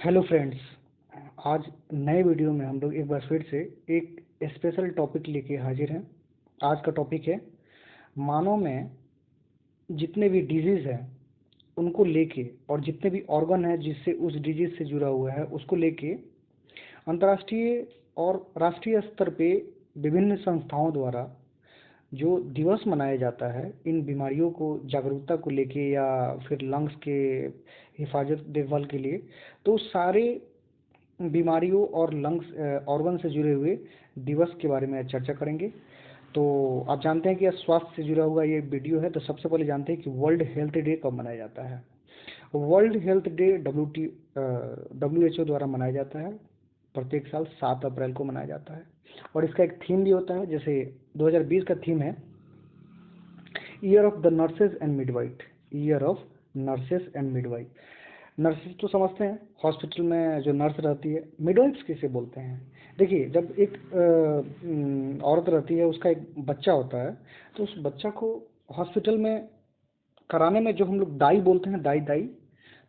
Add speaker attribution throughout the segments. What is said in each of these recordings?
Speaker 1: Hello friends. आज नए video में हम लोग एक बार फिर से एक स्पेशल टॉपिक लेके हाजिर हैं। आज का टॉपिक है मानव में जितने भी डिजीज़ हैं उनको लेके और जितने भी ऑर्गन हैं जिससे उस डिजीज़ से जुड़ा हुआ है उसको लेके अंतर्राष्ट्रीय और राष्ट्रीय स्तर पे विभिन्न संस्थाओं द्वारा जो दिवस मनाया जाता है इन बीमारियों को जागरूकता को लेके या फिर लंग्स के हिफाजत देखभाल के लिए, तो सारे बीमारियों और लंग्स ऑर्गन से जुड़े हुए दिवस के बारे में चर्चा करेंगे। तो आप जानते हैं कि यह स्वास्थ्य से जुड़ा हुआ ये वीडियो है। तो सबसे पहले जानते हैं कि वर्ल्ड हेल्थ डे कब मनाया जाता है। वर्ल्ड हेल्थ डे WHO द्वारा मनाया जाता है। प्रत्येक साल 7 अप्रैल को मनाया जाता है और इसका एक थीम भी होता है। जैसे 2020 का थीम है year of the nurses and midwife. Year of nurses and midwife. Nurses तो समझते हैं, हॉस्पिटल में जो नर्स रहती है। मिडवाइफ्स किसे बोलते हैं? देखिए, जब एक औरत रहती है, उसका एक बच्चा होता है, तो उस बच्चा को हॉस्पिटल में कराने में जो हम लोग दाई बोलते हैं, दाई दाई,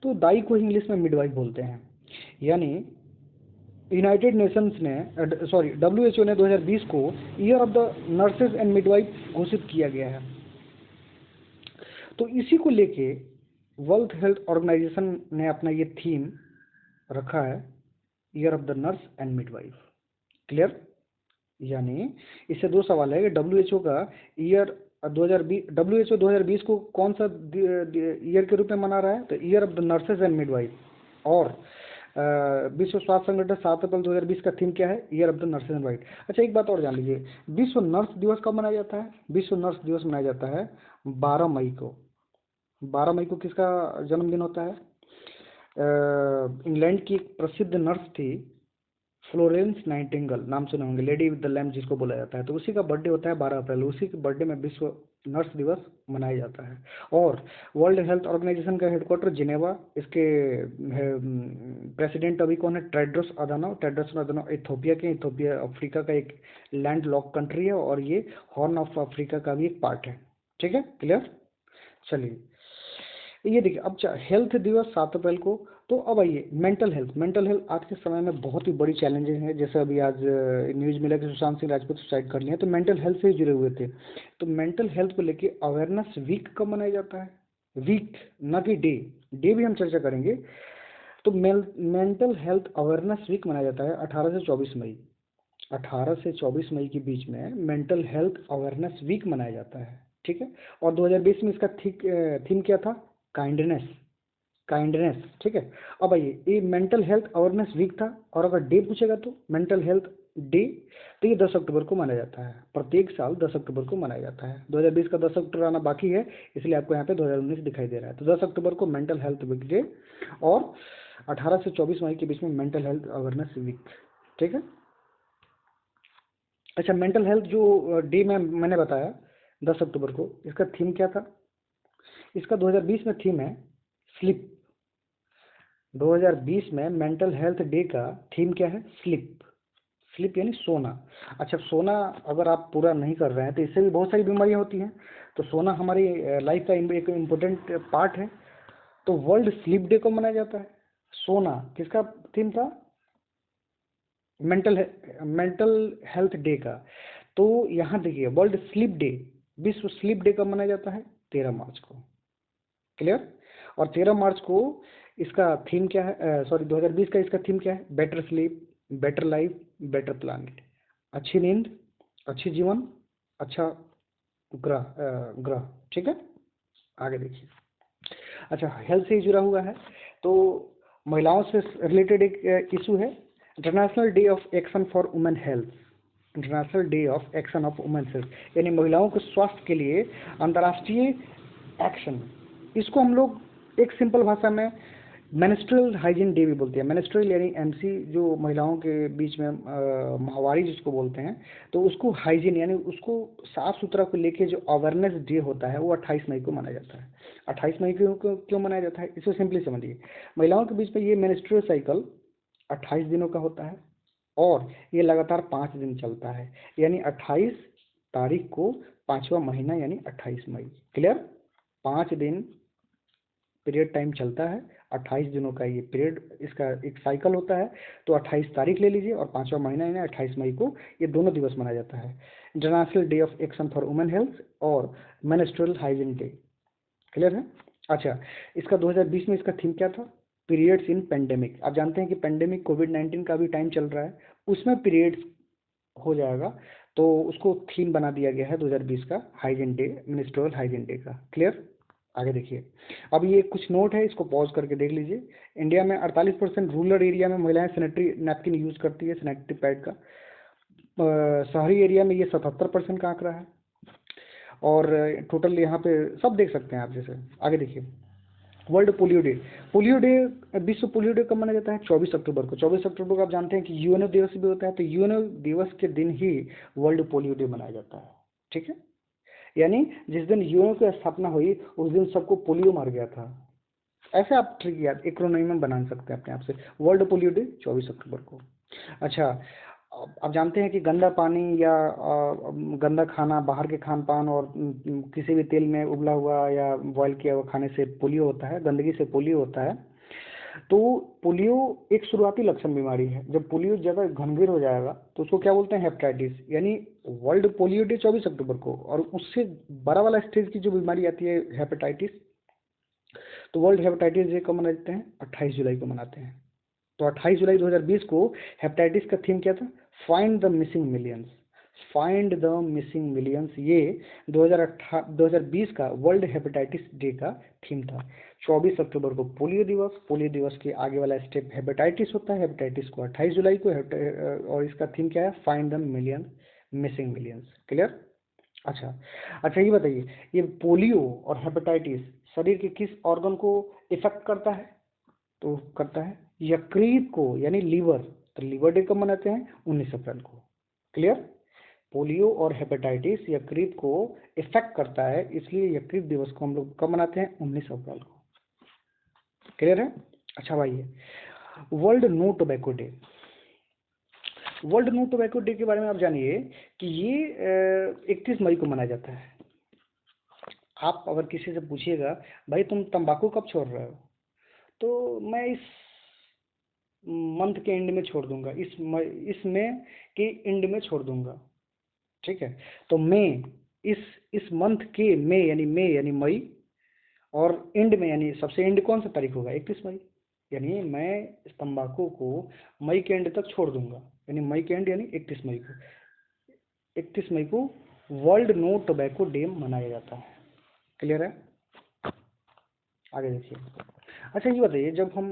Speaker 1: तो दाई को इंग्लिश में मिडवाइफ बोलते हैं। यानी यूनाइटेड नेशंस ने WHO ने 2020 को year of the nurses and midwife घोषित किया गया है। तो इसी को लेके वर्ल्ड हेल्थ ऑर्गेनाइजेशन ने अपना ये थीम रखा है year of the nurse and midwife. Clear? यानी इससे दो सवाल है कि WHO का ईयर 2020 WHO 2020 को कौन सा ईयर के रूप में मना रहा है? तो year of the nurses and midwife. और विश्व स्वास्थ्य संगठन 7 अप्रैल 2020 का थीम क्या है? Year of the nurses and midwife. अच्छा, एक बात और जान लीजिए, विश्व नर्स दिवस कब मनाया जाता है? विश्व नर्स दिवस मनाया जाता है 12 मई को। 12 मई को किसका जन्मदिन होता है? इंग्लैंड की एक प्रसिद्ध नर्स थी फ्लोरेंस नाइटिंगेल, नाम सुने होंगे, लेडी विद द लैम्प जिसको बोला जाता है। तो उसी का बर्थडे होता है 12 अप्रैल। उसी के बर्थडे में विश्व नर्स दिवस मनाया जाता है। और वर्ल्ड हेल्थ ऑर्गेनाइजेशन का हेडक्वार्टर जिनेवा। इसके प्रेसिडेंट अभी कौन है? टेड्रोस अधानोम इथोपिया के। इथोपिया अफ्रीका का एक लैंड लॉक कंट्री है और ये हॉर्न ऑफ अफ्रीका का भी एक पार्ट है। ठीक है, क्लियर? चलिए, ये देखिए, अब हेल्थ दिवस 7 अप्रैल को। तो अब आइए मेंटल हेल्थ आज के समय में बहुत ही बड़ी चैलेंजेस हैं। जैसे अभी आज न्यूज़ मिला कि सुशांत सिंह राजपूत सुसाइड कर लिए, तो मेंटल हेल्थ से ही जुड़े हुए थे। तो मेंटल हेल्थ को लेके अवेयरनेस वीक कब मनाया जाता है? वीक, ना कि डे। डे भी हम चर्चा करेंगे। तो मेंटल हेल्थ अवेयरनेस वीक मनाया जाता है 18 से 24 मई। 18 से 24 मई के बीच में मेंटल हेल्थ अवेयरनेस वीक मनाया जाता है। ठीक है। और 2020 में इसका थीम क्या था? काइंडनेस। काइंडनेस, ठीक है। अब आइए, ये मेंटल हेल्थ अवेयरनेस वीक था। और अगर डे पूछेगा तो मेंटल हेल्थ डे, तो ये 10 अक्टूबर को मनाया जाता है। प्रत्येक साल 10 अक्टूबर को मनाया जाता है। 2020 का 10 अक्टूबर आना बाकी है, इसलिए आपको यहाँ पे 2019 दिखाई दे रहा है। तो 10 अक्टूबर को मेंटल हेल्थ वीक डे और 18 से 24 मई के बीच में मेंटल हेल्थ अवेयरनेस वीक। ठीक है। अच्छा, मेंटल हेल्थ जो डे में मैंने बताया 10 अक्टूबर को, इसका थीम क्या था? इसका 2020 में थीम है स्लिप। 2020 में मेंटल हेल्थ डे का थीम क्या है? स्लिप। स्लिप यानी सोना। अच्छा, सोना अगर आप पूरा नहीं कर रहे हैं तो इससे भी बहुत सारी बीमारियां होती हैं। तो सोना हमारी लाइफ का एक इम्पोर्टेंट पार्ट है। तो वर्ल्ड स्लीप डे को मनाया जाता है। सोना किसका थीम था? मेंटल मेंटल हेल्थ डे का। तो यहाँ देखिए, वर्ल्ड स्लीप डे, विश्व स्लीप डे कब मनाया जाता है? 13 मार्च को। क्लियर? और 13 मार्च को इसका थीम क्या है? 2020 का इसका थीम क्या है? Better sleep, better life, better planet. अच्छी नींद, अच्छी जीवन, अच्छा ग्रह। ठीक है, आगे देखिए। अच्छा, हेल्थ से ही जुड़ा हुआ है तो महिलाओं से रिलेटेड एक इशू है, international day of action for women health. International day of action of women health, यानी महिलाओं के स्वास्थ्य के लिए अंतर्राष्ट्रीय एक्शन। इसको हम लोग एक सिंपल भाषा में मेंस्ट्रुअल हाइजीन डे भी बोलते हैं। मेंस्ट्रुअल यानी एमसी, जो महिलाओं के बीच में माहवारी जिसको बोलते हैं, तो उसको हाइजीन यानी उसको साफ सुथरा को लेके जो अवेयरनेस डे होता है वो 28 मई को मनाया जाता है। 28 मई को क्यों मनाया जाता है? इसको सिंपली समझिए। महिलाओं के बीच में ये मेंस्ट्रुअल साइकिल 28 दिनों का होता है और ये लगातार 5 दिन चलता है। यानी 28 तारीख को 5वां महीना यानी 28 मई। क्लियर? 5 दिन पीरियड टाइम चलता है 28 दिनों का ये पीरियड, इसका एक साइकिल होता है। तो 28 तारीख ले लीजिए और 5वां महीना है 28 मई को ये दोनों दिवस मनाया जाता है, international day of action for women health और मेंस्ट्रुअल हाइजीन डे। क्लियर है? अच्छा, इसका 2020 में इसका थीम क्या था? पीरियड्स इन पेंडेमिक। आप जानते हैं कि पेंडेमिक कोविड-19 का भी टाइम चल रहा है, उसमें पीरियड्स हो जाएगा, तो उसको थीम बना दिया गया है 2020 का hygiene day, ministerial hygiene day का। क्लियर? आगे देखिए, अब ये कुछ नोट है, इसको पॉज करके देख लीजिए। इंडिया में 48% रूरल एरिया में महिलाएं सैनिटरी नैपकिन यूज करती है, सैनिटरी पैड का। शहरी एरिया में ये 77% का आंकड़ा है। और टोटल यहाँ पे सब देख सकते हैं आप। जैसे आगे देखिए, world polio day. Polio day, विश्व पोलियो डे कब मनाया जाता है? 24 अक्टूबर को। 24 अक्टूबर को आप जानते हैं कि यूएनओ दिवस भी होता है, तो यूएनओ दिवस के दिन ही वर्ल्ड पोलियो डे मनाया जाता है। ठीक है, यानी जिस दिन यूएनओ की स्थापना हुई उस दिन सबको पोलियो मार गया था। ऐसे आप ट्रिक याद एक्रोनिम में बना सकते हैं अपने आप से। वर्ल्ड पोलियो डे 24 अक्टूबर को। अच्छा, आप जानते हैं कि गंदा पानी या गंदा खाना, बाहर के खान पान और किसी भी तेल में उबला हुआ या बॉयल किया हुआ खाने से पोलियो होता है, गंदगी से पोलियो होता है। तो पोलियो एक शुरुआती लक्षण बीमारी है। जब पोलियो ज़्यादा गंभीर हो जाएगा तो उसको क्या बोलते हैं? हेपेटाइटिस। यानी वर्ल्ड पोलियो डे 24 अक्टूबर को, और उससे बड़ा वाला स्टेज की जो बीमारी आती है हेपेटाइटिस, तो वर्ल्ड हेपेटाइटिस डे कब मनाते हैं? 28 जुलाई को मनाते हैं। तो 28 जुलाई 2020 को हेपेटाइटिस का थीम क्या था? Find the missing millions. Find the missing millions, ये 2020 का वर्ल्ड हेपेटाइटिस डे का थीम था। 24 अक्टूबर को पोलियो दिवस, पोलियो दिवस के आगे वाला स्टेप हेपेटाइटिस होता है, हेपेटाइटिस को 28 जुलाई को, और इसका थीम क्या है? Find the million missing millions. Clear? अच्छा, अच्छा ये बताइए, ये पोलियो और हेपेटाइटिस शरीर के किस ऑर्गन को इफेक्ट करता है? तो करता है यकृत को, यानी लीवर। तो लीवर डे कब मनाते हैं? 19 अप्रैल को। क्लियर? पोलियो और हेपेटाइटिस यकृत को इफेक्ट करता है, इसलिए यकृत दिवस को हम लोग कब मनाते हैं? 19 अप्रैल को। क्लियर है? अच्छा भाई, world no tobacco day. World no tobacco day के बारे में आप जानिए कि ये 31 मई को मनाया जाता है। आप अगर किसी से पूछिएगा भाई तुम तंबाकू कब छोड़ रहे हो, तो मैं इस मंथ के एंड में छोड़ दूंगा, इस में के एंड में छोड़ दूंगा। ठीक है, तो मई, इस मंथ के मई मई, और एंड में यानी सबसे एंड कौन सा तारीख होगा? 31 मई। यानी मैं इस तंबाकू को मई के एंड तक छोड़ दूंगा, यानी मई के एंड यानी 31 मई को। 31 मई को वर्ल्ड नो टोबैको डे मनाया जाता है। क्लियर है? आगे देखिए। अच्छा ये बताइए, जब हम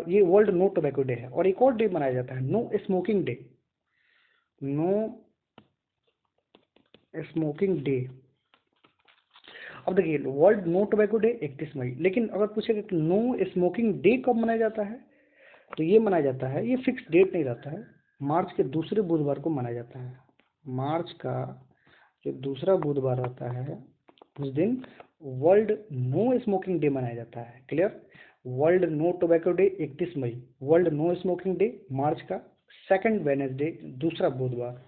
Speaker 1: ये वर्ल्ड नो टोबैको डे है, और एक और डे मनाया जाता है, no smoking day. No smoking day. अब देखिए, वर्ल्ड नो टोबैको डे 31 मई, लेकिन अगर पूछेगा कि नो स्मोकिंग डे कब मनाया जाता है, तो ये मनाया जाता है, ये फिक्स डेट नहीं रहता है, मार्च के दूसरे बुधवार को मनाया जाता है। मार्च का जो दूसरा बुधवार आता है उस दिन वर्ल्ड नो स्मोकिंग डे मनाया जाता है। Clear? World no tobacco day 31 मई, वर्ल्ड नो स्मोकिंग डे मार्च का सेकंड वेडनेसडे, दूसरा बुधवार।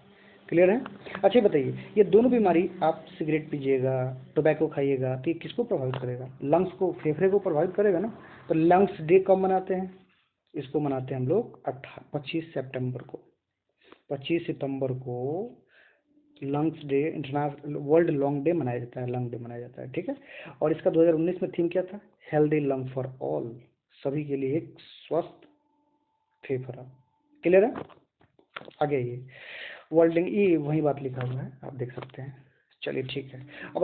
Speaker 1: क्लियर है? अच्छा बताइए, ये दोनों बीमारी, आप सिगरेट पीजिएगा, टोबैको खाइएगा, तो ये किसको प्रभावित करेगा? लंग्स को, फेफड़े को प्रभावित करेगा ना। तो लंग्स डे कब मनाते हैं? इसको मनाते हैं हम लोग 25 सितंबर को। 25 सितंबर को lungs day, international world lung day मनाया जाता है, लंग डे मनाया जाता है। ठीक है, और इसका 2019 में थीम क्या था? हेल्दी लंग फॉर ऑल, सभी के लिए एक स्वस्थ फेफड़ा। क्लियर है? आगे ये वर्ल्ड, ये वही बात लिखा हुआ है, आप देख सकते हैं। चलिए ठीक है, अब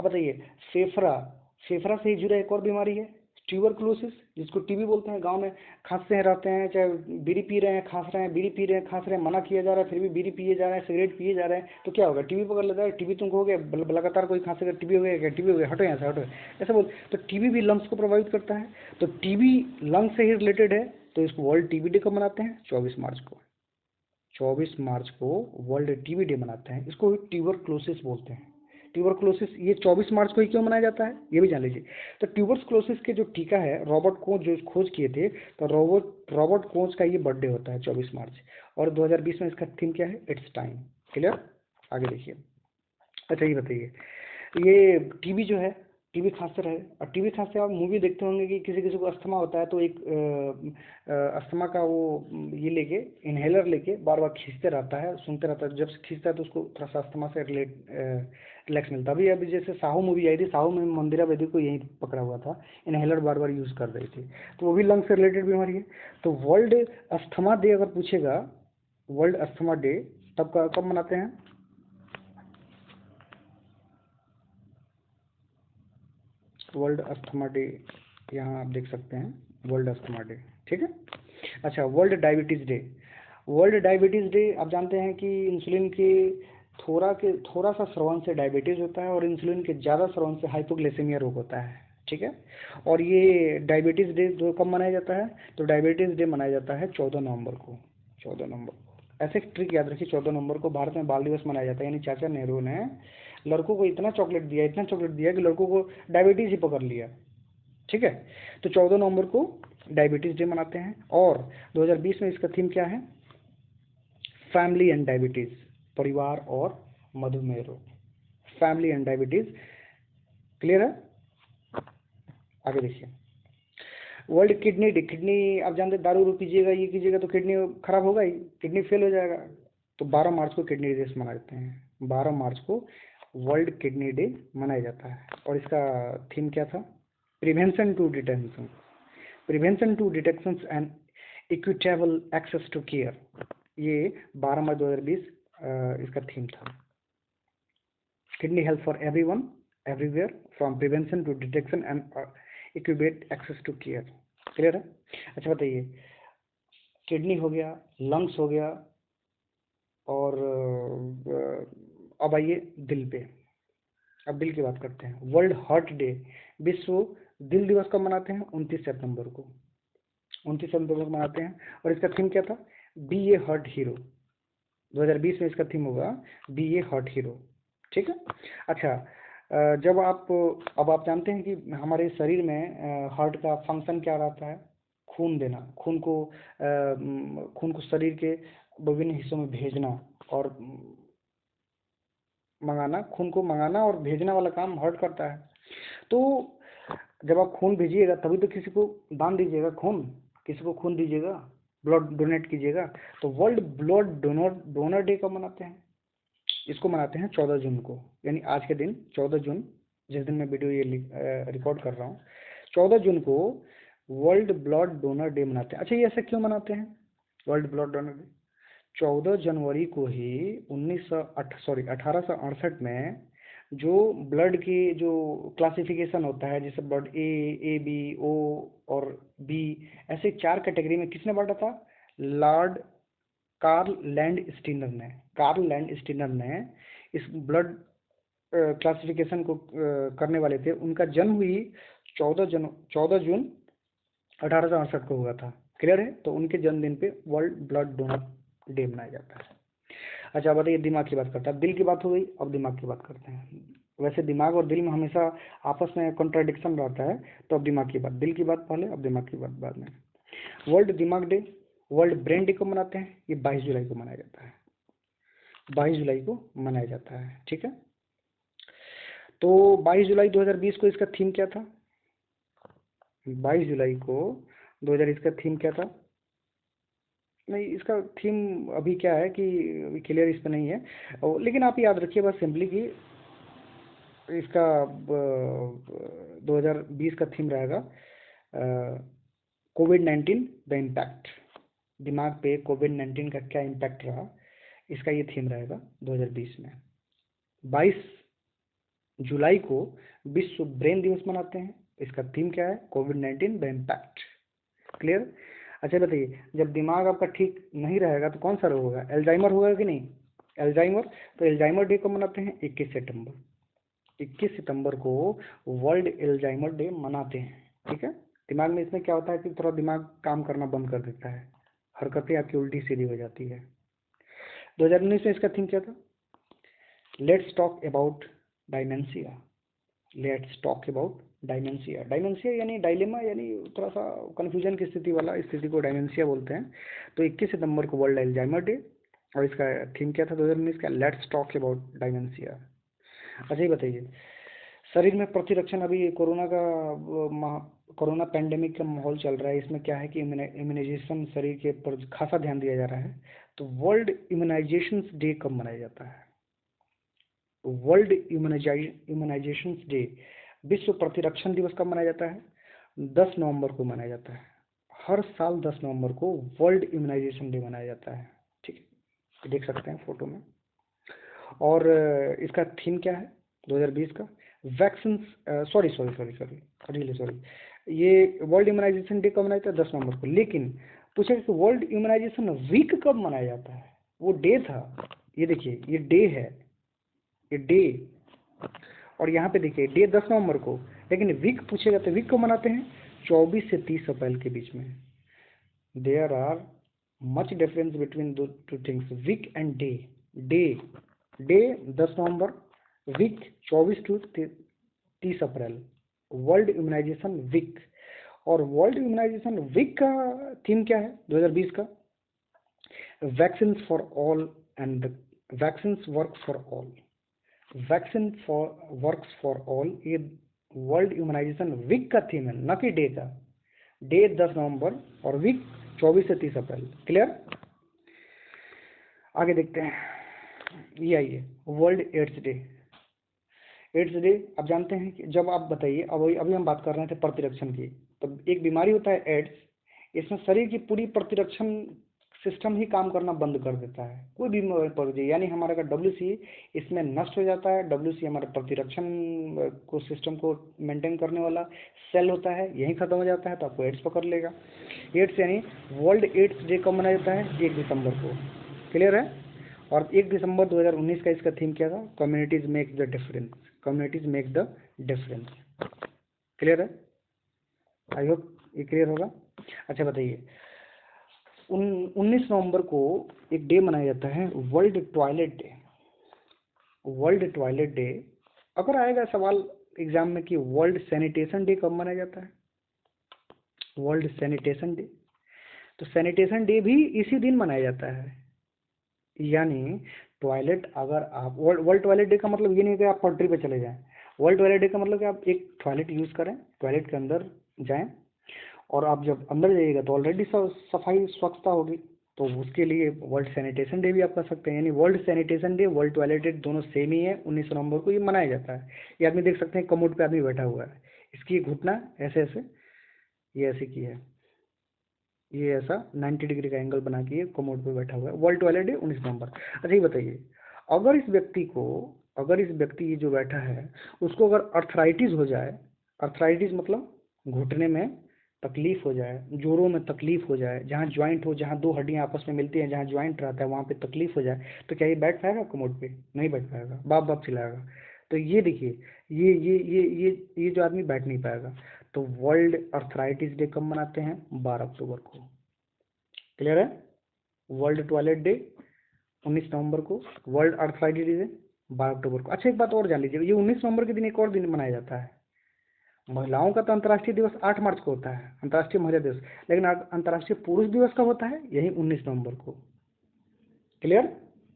Speaker 1: बताइए, फेफड़ा, फेफड़ा से ही जुड़ा एक और बीमारी है, ट्यूबरकुलोसिस, जिसको टीबी बोलते हैं। गांव में खांसते हैं रहते हैं, चाहे बीड़ी पी रहे हैं खांस रहे हैं, बीड़ी पी रहे हैं खांस रहे हैं, मना किया जा रहा है फिर भी बीड़ी पिए जा रहे हैं, सिगरेट पिए जा रहे हैं, तो क्या होगा? टीबी पकड़ लेता है। टीबी तुमको हो गया, लगातार कोई खांसेगा टीबी हो गया क्या? टीबी हो गया, हटो यहाँ से हटो, ऐसा बोल। तो टीबी भी लंग्स को प्रभावित करता है, तो टीबी लंग्स से ही रिलेटेड है, तो इसको वर्ल्ड टीबी डे कब मनाते हैं? 24 मार्च को। 24 मार्च को वर्ल्ड टीबी डे मनाते हैं, इसको ट्यूबरक्लोसिस बोलते हैं। ट्यूबरक्लोसिस ये 24 मार्च को ही क्यों मनाया जाता है, ये भी जान लीजिए। तो ट्यूबरक्लोसिस के जो टीका है, रॉबर्ट कोच जो खोज किए थे, तो रॉबर्ट कोच का ये बर्थडे होता है 24 मार्च, और 2020 में इसका थीम क्या है? It's time. क्लियर? आगे देखिए। अच्छा ये बताइए, ये टीबी जो है टीबी खांसते रहे। और टीबी खांसते आप मूवी देखते होंगे कि किसी किसी को अस्थमा होता है तो एक अस्थमा का वो ये लेके इनहेलर लेके बार बार खींचते रहता है, सुनते रहता है, जब से खींचता है तो उसको थोड़ा सा अस्थमा से रिलैक्स मिलता है। अभी अभी जैसे साहू मूवी आई थी, साहू में मंदिरा बेदी को यही पकड़ा हुआ था, इनहेलर बार बार यूज़ कर रही थी, तो वो भी लंग से रिलेटेड बीमारी है। तो वर्ल्ड अस्थमा डे अगर पूछेगा, वर्ल्ड अस्थमा डे तब कब मनाते हैं? वर्ल्ड अस्थमा डे यहाँ आप देख सकते हैं, वर्ल्ड अस्थमा डे, ठीक है। अच्छा, world diabetes day. World diabetes day आप जानते हैं कि इंसुलिन के थोड़ा सा श्रवण से डायबिटीज़ होता है और इंसुलिन के ज़्यादा श्रवण से हाइपोग्लाइसेमिया रोग होता है, ठीक है। और ये डायबिटीज़ डे जो कब मनाया जाता है, तो डायबिटीज़ डे मनाया जाता है 14 नवंबर को। 14 नवंबर को ऐसे ट्रिक याद रखिए, 14 नवंबर को भारत में बाल दिवस मनाया जाता है, यानी चाचा नेहरू ने लड़कों को इतना चॉकलेट दिया, इतना चॉकलेट दिया कि लड़कों को डायबिटीज़ ही पकड़ लिया, ठीक है। तो 14 नवंबर को डायबिटीज़ डे मनाते हैं। और 2020 में इसका थीम क्या है? फैमिली एंड डायबिटीज़, परिवार और मधुमेह रोग, फैमिली एंड डायबिटीज़। क्लियर है? आगे देखिए, वर्ल्ड किडनी डे। किडनी आप जानते हैं, दारू पीजिएगा, ये कीजिएगा तो किडनी खराब होगा ही, किडनी फेल हो जाएगा। तो 12 मार्च को किडनी डे मनाते हैं। 12 मार्च को वर्ल्ड किडनी डे मनाया जाता है। और इसका थीम क्या था? Prevention to detention, prevention to detection and equitable access to care. ये 12 मार्च 2020 इसका थीम था। Kidney health for everyone everywhere, from prevention to detection and equitable access to care. Clear है? अच्छा बताइए, किडनी हो गया, लंग्स हो गया, और अब आइए दिल पे। अब दिल की बात करते हैं। वर्ल्ड हार्ट डे, विश्व दिल दिवस कब मनाते हैं? 29 सितंबर को। 29 सितंबर को मनाते हैं। और इसका थीम क्या था? बी ए हार्ट हीरो। 2020 में इसका थीम होगा बी ए हार्ट हीरो, ठीक है। अच्छा, जब आप अब आप जानते हैं कि हमारे शरीर में हार्ट का फंक्शन क्या रहता है? खून देना, खून को शरीर के विभिन्न हिस्सों में भेजना और मंगाना, खून को मंगाना और भेजना वाला काम हार्ट करता है। तो जब आप खून भेजिएगा तभी तो किसी को दान दीजिएगा, खून किसी को खून दीजिएगा, ब्लड डोनेट कीजिएगा। तो world blood donor donor day कब मनाते हैं? इसको मनाते हैं 14 जून को, यानी आज के दिन 14 जून, जिस दिन मैं वीडियो ये रिकॉर्ड कर रहा हूँ, 14 जून को वर्ल्ड ब्लड डोनर डे मनाते हैं। अच्छा, ये ऐसा क्यों मनाते हैं वर्ल्ड ब्लड डोनर डे? 14 जनवरी को ही 1868 में जो ब्लड की जो क्लासिफिकेशन होता है, जैसे ब्लड ए बी ओ और बी, ऐसे 4 कैटेगरी में किसने बांटा था? लॉर्ड कार्ल लैंड स्टीनर ने इस ब्लड क्लासिफिकेशन को करने वाले थे। उनका जन्म हुई 14 जून 1868 को हुआ था। क्लियर है? तो उनके जन्मदिन पे वर्ल्ड ब्लड डोनर डे मनाया जाता है। अच्छा बताइए, दिमाग की बात करते हैं। अब दिल की बात हो गई, अब दिमाग की बात करते हैं। वैसे दिमाग और दिल में हमेशा आपस में कॉन्ट्राडिक्शन रहता है, तो अब दिमाग की बात, दिल की बात पहले, अब दिमाग की बात बाद में। वर्ल्ड दिमाग डे, वर्ल्ड ब्रेन डे को मनाते हैं, ये 22 जुलाई को मनाया जाता है। 22 जुलाई को मनाया जाता है, ठीक है। तो 22 जुलाई 2020 को इसका थीम क्या था? 22 जुलाई को 2000 इसका थीम क्या था? नहीं, इसका थीम अभी क्या है कि अभी क्लियर इस पे नहीं है, लेकिन आप याद रखिए बस सिंपली कि इसका 2020 का थीम रहेगा कोविड-19 द इम्पैक्ट। दिमाग पे कोविड-19 का क्या इम्पैक्ट रहा, इसका ये थीम रहेगा 2020 में। 22 जुलाई को विश्व ब्रेन दिवस मनाते हैं। इसका थीम क्या है? कोविड-19 द इम्पैक्ट। क्लियर? अच्छा बताइए, जब दिमाग आपका ठीक नहीं रहेगा तो कौन सा रोग होगा? एल्जाइमर होगा कि नहीं? एल्जाइमर। तो एल्जाइमर डे को मनाते हैं 21 सितंबर। 21 सितंबर को वर्ल्ड एल्जाइमर डे मनाते हैं, ठीक है। दिमाग में इसमें क्या होता है कि थोड़ा दिमाग काम करना बंद कर देता है, हरकतें आपकी उल्टी सीधी हो जाती है। 2019 में इसका थीम क्या था? Let's talk about dementia. Let's talk about dementia. Dementia यानी डायलेमा, यानी थोड़ा सा कन्फ्यूजन की स्थिति वाला स्थिति को डायमेंशिया बोलते हैं। तो 21 सितंबर को वर्ल्ड अल्जाइमर डे, और इसका थीम क्या था 2019 का? Let's talk about dementia. अच्छा ये बताइए, शरीर में प्रतिरक्षण, अभी कोरोना पैंडेमिक का माहौल चल रहा है, इसमें क्या है कि इम्यूनाइजेशन शरीर के पर खासा ध्यान दिया जा रहा है। तो वर्ल्ड इम्यूनाइजेशन डे कब मनाया जाता है? वर्ल्ड इम्यूनाइजेशन डे, विश्व प्रतिरक्षण दिवस कब मनाया जाता है? 10 नवंबर को मनाया जाता है। हर साल 10 नवंबर को वर्ल्ड इम्यूनाइजेशन डे मनाया जाता है। ठीक है, देख सकते हैं फोटो में। और इसका थीम क्या है 2020 का? Vaccine, sorry sorry sorry sorry really sorry, ये वर्ल्ड इम्यूनाइजेशन डे कब मनाया जाता है? 10 नवंबर को। लेकिन पूछा कि वर्ल्ड इम्यूनाइजेशन वीक कब मनाया जाता है? वो डे था, ये देखिए ये डे है, ये डे, और यहाँ पे देखिए डे 10 नवंबर को, लेकिन वीक पूछेगा तो वीक को मनाते हैं 24 से 30 अप्रैल के बीच में। There are much difference between दो two things, week and day. Day day 10 November, week 24 to 30 April, world immunisation week. और वर्ल्ड इम्यूनाइजेशन वीक का थीम क्या है 2020 का? Vaccine for all and vaccine work for all. Vaccine for works for all, ये world immunisation week का theme है, न कि डे का। डे 10 नवंबर और वीक 24 से 30 अप्रैल। क्लियर? आगे देखते हैं, ये आइए world AIDS day. AIDS day आप जानते हैं कि जब आप बताइए, अभी हम बात कर रहे थे प्रतिरक्षण की, तो एक बीमारी होता है एड्स, इसमें शरीर की पूरी प्रतिरक्षण सिस्टम ही काम करना बंद कर देता है, कोई भी पड़ जाए, यानी हमारा का WC इसमें नष्ट हो जाता है। WC हमारे प्रतिरक्षण को सिस्टम को मेंटेन करने वाला सेल होता है, यही खत्म हो जाता है तो आपको एड्स पकड़ लेगा। एड्स यानी वर्ल्ड एड्स डे कब मनाया जाता है? 1 दिसंबर को। क्लियर है? और 1 दिसंबर 2019 का इसका थीम क्या था? Communities make the difference. Communities make the difference. Clear है? आई होप ये क्लियर होगा। अच्छा बताइए, 19 नवंबर को एक डे मनाया जाता है, world toilet day. World toilet day, अगर आएगा सवाल एग्जाम में कि वर्ल्ड सैनिटेशन डे कब मनाया जाता है? वर्ल्ड सैनिटेशन डे, तो सैनिटेशन डे भी इसी दिन मनाया जाता है। यानी टॉयलेट, अगर आप वर्ल्ड टॉयलेट डे का मतलब ये नहीं कि आप पटरी पे चले जाएं। वर्ल्ड टॉयलेट डे का मतलब कि आप एक टॉयलेट यूज़ करें, टॉयलेट के अंदर जाएं, और आप जब अंदर जाइएगा तो ऑलरेडी सफाई स्वच्छता होगी, तो उसके लिए वर्ल्ड सैनिटेशन डे भी आप कर सकते हैं। यानी world sanitation day, world toilet day दोनों सेम ही है। 19 नवंबर को ये मनाया जाता है। ये आदमी देख सकते हैं कमोड पे आदमी बैठा हुआ है, इसकी घुटना ऐसे ऐसे, ये ऐसे की है, ये ऐसा 90 डिग्री का एंगल बना के कमोड पे बैठा हुआ है। वर्ल्ड टॉयलेट डे 19 नवंबर। अच्छा ये बताइए, अगर इस व्यक्ति को, अगर इस व्यक्ति ये जो बैठा है उसको अगर अर्थराइटिस हो जाए, अर्थराइटिस मतलब घुटने में तकलीफ हो जाए, जोड़ों में तकलीफ हो जाए, जहाँ ज्वाइंट हो, जहाँ दो हड्डियाँ आपस में मिलती हैं, जहाँ ज्वाइंट रहता है वहाँ पे तकलीफ हो जाए, तो क्या ये बैठ पाएगा कमोड पे? नहीं बैठ पाएगा, बाप बाप चिल्लाएगा। तो ये देखिए, ये जो आदमी बैठ नहीं पाएगा। तो वर्ल्ड अर्थराइटिस डे कब मनाते हैं? 12 अक्टूबर को। क्लियर है? वर्ल्ड टॉयलेट डे 19 नवंबर को, वर्ल्ड अर्थराइटिस डे 12 अक्टूबर को। अच्छा एक बात और जान लीजिए, ये 19 नवंबर के दिन एक और दिन मनाया जाता है। महिलाओं का तो अंतर्राष्ट्रीय दिवस 8 मार्च को होता है, अंतर्राष्ट्रीय महिला दिवस, लेकिन अंतर्राष्ट्रीय पुरुष दिवस कब होता है? यही 19 नवंबर को। क्लियर?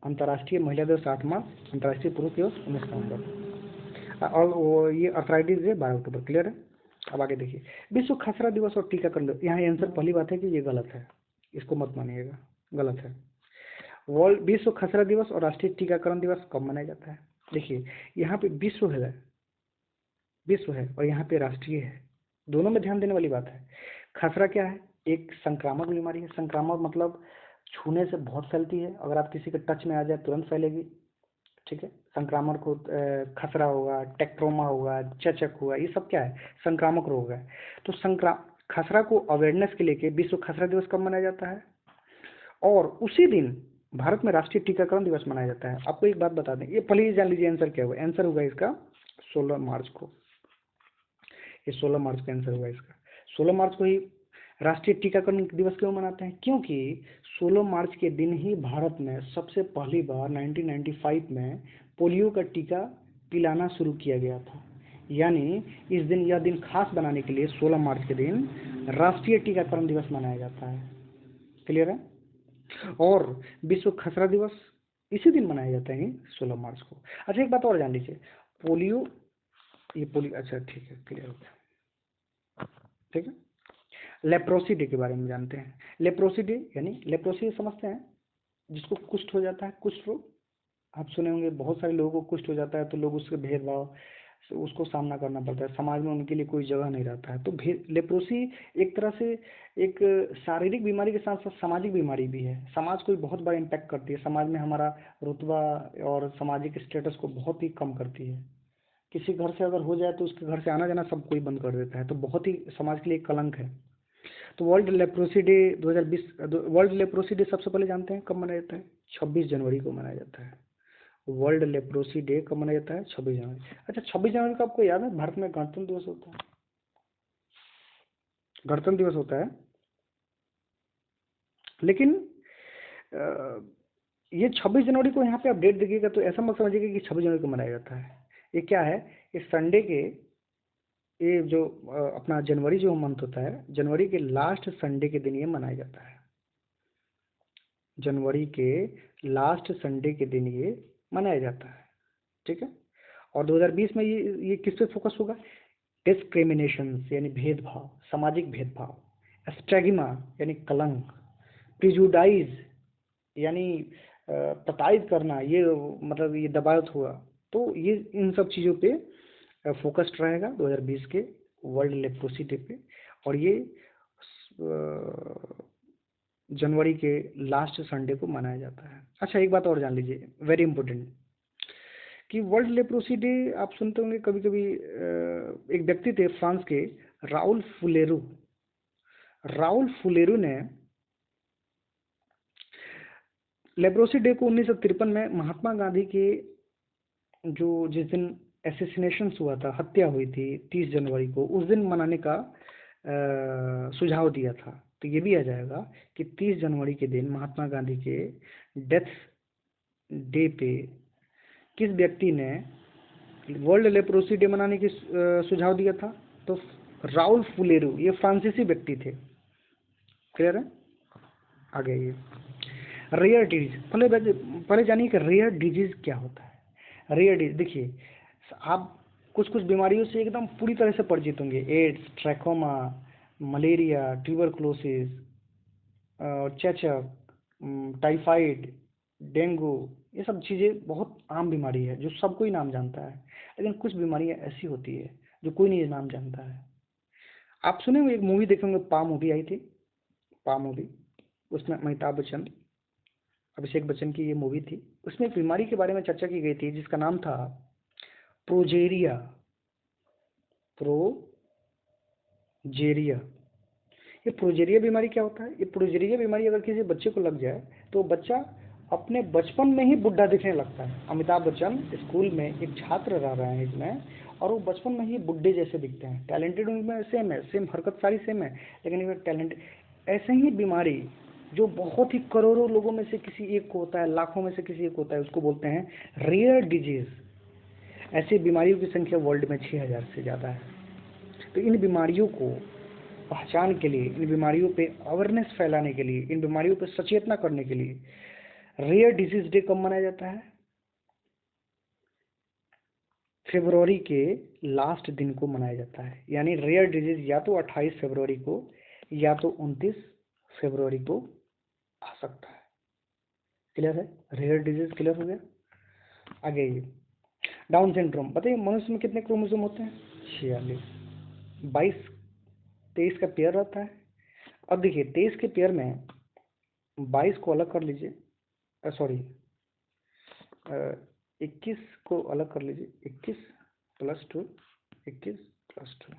Speaker 1: अंतर्राष्ट्रीय महिला दिवस 8 मार्च, अंतर्राष्ट्रीय पुरुष दिवस 19 नवंबर, और ये अर्थराइटिस डे 12 अक्टूबर। क्लियर है? अब आगे देखिए, विश्व खसरा दिवस और टीकाकरण दिवस। यहाँ आंसर पहली बात है कि ये गलत है, इसको मत मानिएगा, गलत है। वर्ल्ड विश्व खसरा दिवस और राष्ट्रीय टीकाकरण दिवस कब मनाया जाता है? देखिए यहाँ पे विश्व है, विश्व है, और यहाँ पे राष्ट्रीय है, दोनों में ध्यान देने वाली बात है। खसरा क्या है? एक संक्रामक बीमारी है। संक्रामक मतलब छूने से बहुत फैलती है, अगर आप किसी के टच में आ जाए तुरंत फैलेगी। ठीक है, संक्रामक को खसरा होगा, टेक्ट्रोमा होगा, चेचक हुआ, ये सब क्या है? संक्रामक रोग है। तो खसरा को अवेयरनेस के लेके विश्व खसरा दिवस कब मनाया जाता है? और उसी दिन भारत में राष्ट्रीय टीकाकरण दिवस मनाया जाता है। आपको एक बात बता दें, ये पहले ही जान लीजिए आंसर क्या होगा। आंसर होगा इसका 16 मार्च को, ये 16 मार्च का आंसर होगा इसका। 16 मार्च को ही राष्ट्रीय टीकाकरण दिवस क्यों मनाते हैं? क्योंकि 16 मार्च के दिन ही भारत में सबसे पहली बार 1995 में पोलियो का टीका पिलाना शुरू किया गया था। यानी इस दिन, यह दिन खास बनाने के लिए 16 मार्च के दिन राष्ट्रीय टीकाकरण दिवस मनाया जाता है। क्लियर है? और विश्व खसरा दिवस इसी दिन मनाया जाता है 16 मार्च को। अच्छा एक बात और जान लीजिए, पोलियो ये अच्छा ठीक है, क्लियर हो गया। ठीक है, लेप्रोसी डे के बारे में जानते हैं। लेप्रोसी डे यानी लेप्रोसी समझते हैं, जिसको कुष्ठ हो जाता है, कुष्ठ रोग। आप सुने होंगे बहुत सारे लोगों को कुष्ठ हो जाता है तो लोग उसके भेदभाव से उसको सामना करना पड़ता है, समाज में उनके लिए कोई जगह नहीं रहता है। तो लेप्रोसी एक तरह से एक शारीरिक बीमारी के साथ साथ सामाजिक बीमारी भी है। समाज को भी बहुत बड़ा इम्पैक्ट करती है, समाज में हमारा रुतबा और सामाजिक स्टेटस को बहुत ही कम करती है। किसी घर से अगर हो जाए तो उसके घर से आना जाना सब कोई बंद कर देता है, तो बहुत ही समाज के लिए एक कलंक है। तो world leprosy day 2020, world leprosy day सबसे पहले जानते हैं कब मनाया जाता है? 26 जनवरी को मनाया जाता है। वर्ल्ड लेप्रोसी डे कब मनाया जाता है? 26 जनवरी। अच्छा, 26 जनवरी को आपको याद है भारत में गणतंत्र दिवस होता है? गणतंत्र दिवस होता है, लेकिन ये 26 जनवरी को यहाँ पे आप डेट देखिएगा तो ऐसा मत समझिएगा कि 26 जनवरी को मनाया जाता है। ये क्या है, इस संडे के, ये जो अपना जनवरी जो मंथ होता है, जनवरी के लास्ट संडे के दिन ये मनाया जाता है। जनवरी के लास्ट संडे के दिन ये मनाया जाता है। ठीक है, और 2020 में ये किस पे फोकस होगा? डिस्क्रिमिनेशन यानी भेदभाव, सामाजिक भेदभाव। स्टैगिमा यानी कलंक। प्रिजुडाइज यानी प्रताड़ित करना, ये मतलब ये दबाव हुआ। तो ये इन सब चीज़ों पे फोकस्ड रहेगा 2020 के वर्ल्ड लेप्रोसी डे पे। और ये जनवरी के लास्ट संडे को मनाया जाता है। अच्छा, एक बात और जान लीजिए, वेरी इंपॉर्टेंट, कि वर्ल्ड लेप्रोसी डे आप सुनते होंगे कभी कभी। एक व्यक्ति थे फ्रांस के, राउल फुलेरू। राउल फुलेरू ने लेप्रोसी डे को 1953 में महात्मा गांधी के जो जिस दिन एसेसिनेशन हुआ था, हत्या हुई थी 30 जनवरी को, उस दिन मनाने का सुझाव दिया था। तो ये भी आ जाएगा कि 30 जनवरी के दिन महात्मा गांधी के डेथ डे पे किस व्यक्ति ने वर्ल्ड लेप्रोसी डे मनाने की सुझाव दिया था? तो राउल फुलेरू, ये फ्रांसीसी व्यक्ति थे। क्लियर है? आगे ये रेयर डिजीज, पहले जानिए कि रेयर डिजीज क्या होता है। रेयर डिजीज देखिए, आप कुछ कुछ बीमारियों से एकदम पूरी तरह से परिचित होंगे। एड्स, ट्रैकोमा, मलेरिया, ट्यूबरकुलोसिस, चेचक, टाइफाइड, डेंगू, ये सब चीज़ें बहुत आम बीमारी है जो सब कोई नाम जानता है। लेकिन कुछ बीमारियां ऐसी होती है जो कोई नहीं नाम जानता है। आप सुने होंगे, एक मूवी देखे होंगे, पा मूवी आई थी, पा मूवी। उसमें अमिताभ बच्चन, अभिषेक बच्चन की ये मूवी थी। उसमें एक बीमारी के बारे में चर्चा की गई थी जिसका नाम था प्रोजेरिया। प्रोजेरिया, ये प्रोजेरिया बीमारी क्या होता है? ये प्रोजेरिया बीमारी अगर किसी बच्चे को लग जाए तो बच्चा अपने बचपन में ही बुढ़ा दिखने लगता है। अमिताभ बच्चन स्कूल में एक छात्र रह रहे हैं इसमें, और वो बचपन में ही बुढ़े जैसे दिखते हैं। टैलेंटेड उनमें सेम है, सेम हरकत सारी सेम है, लेकिन ये टैलेंट। ऐसे ही बीमारी जो बहुत ही करोड़ों लोगों में से किसी एक को होता है, लाखों में से किसी एक होता है, उसको बोलते हैं रेयर डिजीज। ऐसी बीमारियों की संख्या वर्ल्ड में 6000 से ज़्यादा है। तो इन बीमारियों को पहचान के लिए, इन बीमारियों पे अवेयरनेस फैलाने के लिए, इन बीमारियों पे सचेतना करने के लिए रेयर डिजीज डे कब मनाया जाता है? फरवरी के लास्ट दिन को मनाया जाता है। यानी रेयर डिजीज या तो 28 फरवरी को या तो 29 फरवरी को आ सकता है। क्लियर है? रेयर डिजीज क्लियर हो गया। आगे ये डाउन सिंड्रोम, बताइए मनुष्य में कितने क्रोमोसोम होते हैं? 46। 22 23 का पेयर रहता है। अब देखिए 23 के पेयर में 22 को अलग कर लीजिए, सॉरी 21 को अलग कर लीजिए, 21 + 2, 21 + 2,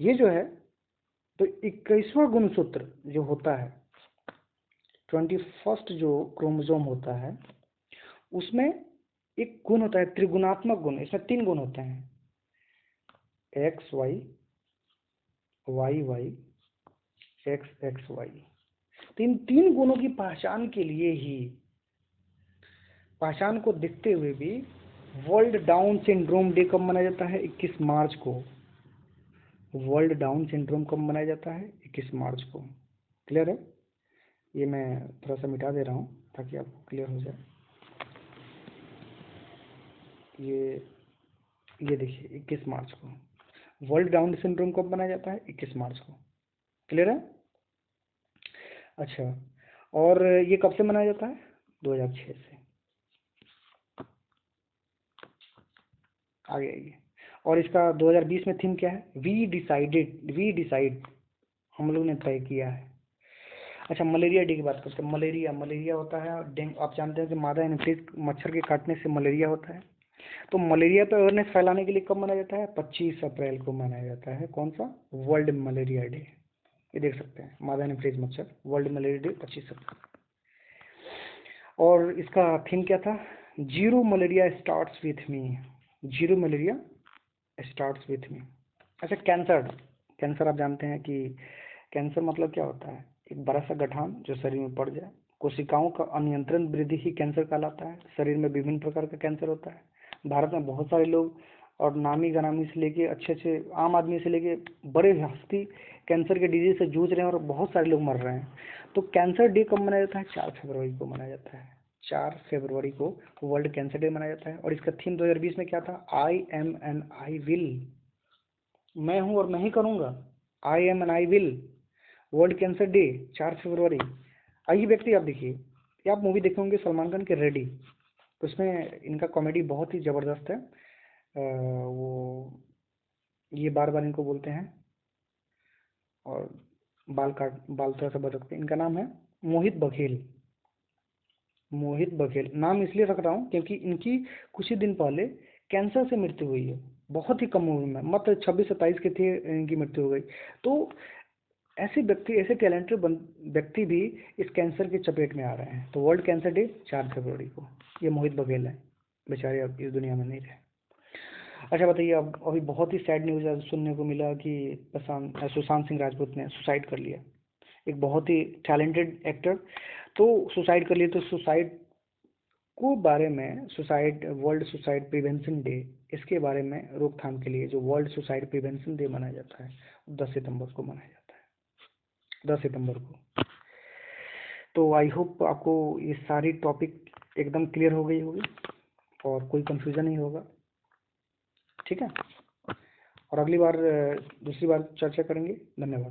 Speaker 1: ये जो है, तो 21वां गुणसूत्र जो होता है, 21st जो क्रोमोसोम होता है, उसमें एक गुण होता है त्रिगुणात्मक गुण। इसमें 3 गुण होते हैं, X Y, Y Y, X X Y. तो इन 3 गुणों की पहचान के लिए ही, पहचान को देखते हुए भी वर्ल्ड डाउन सिंड्रोम डे कब मनाया जाता है? 21 मार्च को। वर्ल्ड डाउन सिंड्रोम कब मनाया जाता है? 21 मार्च को। क्लियर है? ये मैं थोड़ा सा मिटा दे रहा हूँ ताकि आपको क्लियर हो जाए। ये ये देखिए 21 मार्च को। वर्ल्ड डाउन सिंड्रोम कब मनाया जाता है? 21 मार्च को। क्लियर है? अच्छा, और ये कब से मनाया जाता है? 2006 से। आगे आइए। और इसका 2020 में थीम क्या है? वी डिसाइड, हम लोग ने तय किया है। अच्छा, मलेरिया डे की बात करते हैं। मलेरिया होता है डेंगू। आप जानते हैं कि मादा एनाफिलिस मच्छर के काटने से मलेरिया होता है। तो मलेरिया पर अवेयरनेस फैलाने के लिए कब मनाया जाता है? 25 अप्रैल को मनाया जाता है। कौन सा? World malaria day. ये देख सकते हैं, मादा एनाफिलिस मच्छर, वर्ल्ड मलेरिया डे 25 अप्रैल। और इसका थीम क्या था? Zero malaria starts with me. Zero malaria starts with me. अच्छा, कैंसर। कैंसर आप जानते हैं कि कैंसर मतलब क्या होता है? एक बड़ा सा गठान जो शरीर में पड़ जाए। कोशिकाओं का अनियंत्रित वृद्धि ही कैंसर कहलाता है। शरीर में विभिन्न प्रकार का कैंसर होता है। भारत में बहुत सारे लोग, और नामी गनामी से लेके अच्छे अच्छे आम आदमी से लेके बड़े हस्ती कैंसर के डिजीज से जूझ रहे हैं और बहुत सारे लोग मर रहे हैं। तो कैंसर डे कब मनाया जाता है? 4 फरवरी को मनाया जाता है। 4 फरवरी को वर्ल्ड कैंसर डे मनाया जाता है। और इसका थीम 2020 में क्या था? I am and I will. मैं हूं और मैं ही करूंगा। I am and I will. World cancer day 4 फरवरी। आइए व्यक्ति, आप देखिए, ये आप मूवी देखे होंगे सलमान खान के रेडी। उसमें इनका कॉमेडी बहुत ही ज़बरदस्त है। वो ये बार बार इनको बोलते हैं और बाल थोड़ा सा बदलते हैं। इनका नाम है मोहित बघेल। मोहित बघेल नाम इसलिए रख रहा हूँ क्योंकि इनकी कुछ ही दिन पहले कैंसर से मृत्यु हुई है। बहुत ही कम उम्र में, मात्र 26-27 के थे, इनकी मृत्यु हो गई। तो ऐसे व्यक्ति, ऐसे टैलेंटेड व्यक्ति भी इस कैंसर की चपेट में आ रहे हैं। तो वर्ल्ड कैंसर डे 4 फरवरी को। ये मोहित बघेल है, बेचारे अब इस दुनिया में नहीं रहे। अच्छा बताइए, अब अभी बहुत ही सैड न्यूज़ सुनने को मिला कि सुशांत सिंह राजपूत ने सुसाइड कर लिया। एक बहुत ही टैलेंटेड एक्टर, तो सुसाइड कर लिए। तो सुसाइड को बारे में, suicide, world suicide prevention day, इसके बारे में रोकथाम के लिए जो वर्ल्ड सुसाइड प्रिवेंशन डे मनाया जाता है, 10 सितंबर को मनाया जाता है। 10 सितंबर को। तो आई होप आपको ये सारी टॉपिक एकदम क्लियर हो गई होगी और कोई कंफ्यूजन नहीं होगा। ठीक है, और अगली बार दूसरी बार चर्चा करेंगे। धन्यवाद।